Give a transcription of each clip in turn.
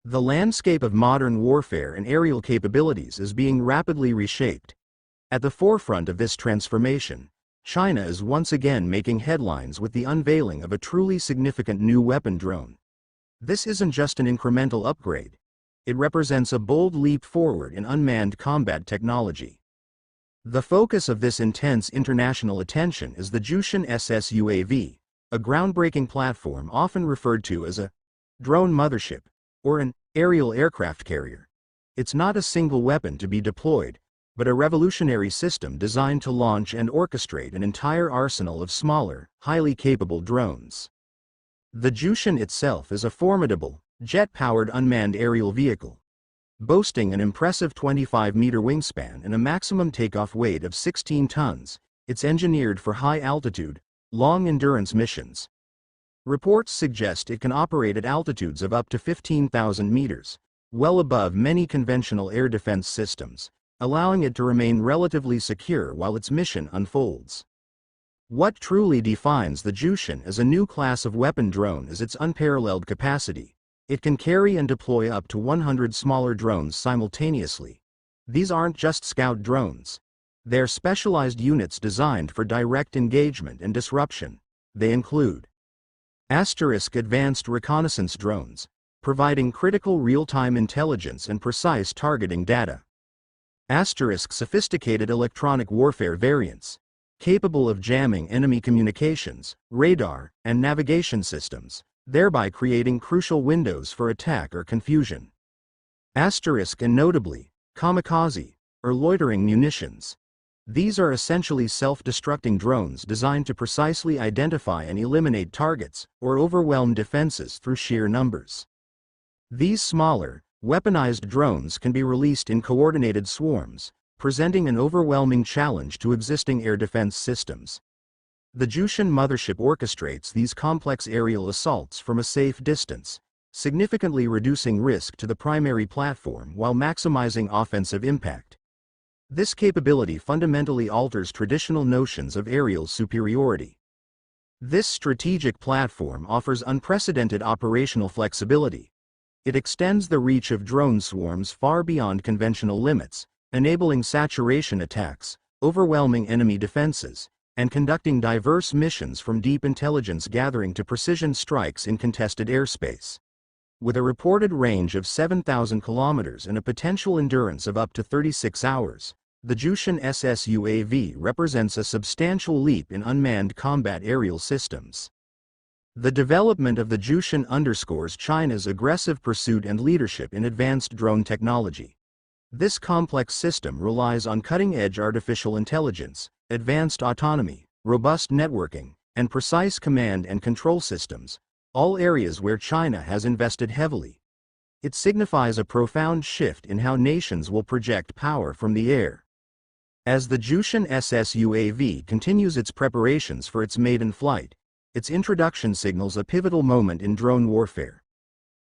The landscape of modern warfare and aerial capabilities is being rapidly reshaped. At the forefront of this transformation, China is once again making headlines with the unveiling of a truly significant new weapon drone. This isn't just an incremental upgrade. It represents a bold leap forward in unmanned combat technology. The focus of this intense international attention is the Jiutian SS-UAV, a groundbreaking platform often referred to as a drone mothership or an aerial aircraft carrier. It's not a single weapon to be deployed, but a revolutionary system designed to launch and orchestrate an entire arsenal of smaller, highly capable drones. The Jiutian itself is a formidable, jet-powered unmanned aerial vehicle. Boasting an impressive 25-meter wingspan and a maximum takeoff weight of 16 tons, it's engineered for high-altitude, long-endurance missions. Reports suggest it can operate at altitudes of up to 15,000 meters, well above many conventional air defense systems, allowing it to remain relatively secure while its mission unfolds. What truly defines the Jiutian as a new class of weapon drone is its unparalleled capacity. It can carry and deploy up to 100 smaller drones simultaneously. These aren't just scout drones. They're specialized units designed for direct engagement and disruption. They include Advanced reconnaissance drones, providing critical real-time intelligence and precise targeting data. Sophisticated electronic warfare variants, capable of jamming enemy communications, radar, and navigation systems, thereby creating crucial windows for attack or confusion. And notably, kamikaze, or loitering munitions. These are essentially self-destructing drones designed to precisely identify and eliminate targets or overwhelm defenses through sheer numbers. These smaller, weaponized drones can be released in coordinated swarms, presenting an overwhelming challenge to existing air defense systems. The Jiutian mothership orchestrates these complex aerial assaults from a safe distance, significantly reducing risk to the primary platform while maximizing offensive impact. This capability fundamentally alters traditional notions of aerial superiority. This strategic platform offers unprecedented operational flexibility. It extends the reach of drone swarms far beyond conventional limits, enabling saturation attacks, overwhelming enemy defenses, and conducting diverse missions from deep intelligence gathering to precision strikes in contested airspace. With a reported range of 7,000 kilometers and a potential endurance of up to 36 hours, the Jiutian SS-UAV represents a substantial leap in unmanned combat aerial systems. The development of the Jiutian underscores China's aggressive pursuit and leadership in advanced drone technology. This complex system relies on cutting-edge artificial intelligence, advanced autonomy, robust networking, and precise command and control systems, all areas where China has invested heavily. It signifies a profound shift in how nations will project power from the air. As the Jiutian SS-UAV continues its preparations for its maiden flight, its introduction signals a pivotal moment in drone warfare.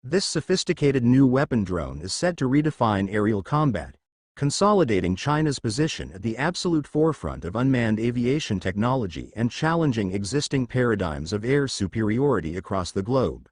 This sophisticated new weapon drone is set to redefine aerial combat, consolidating China's position at the absolute forefront of unmanned aviation technology and challenging existing paradigms of air superiority across the globe.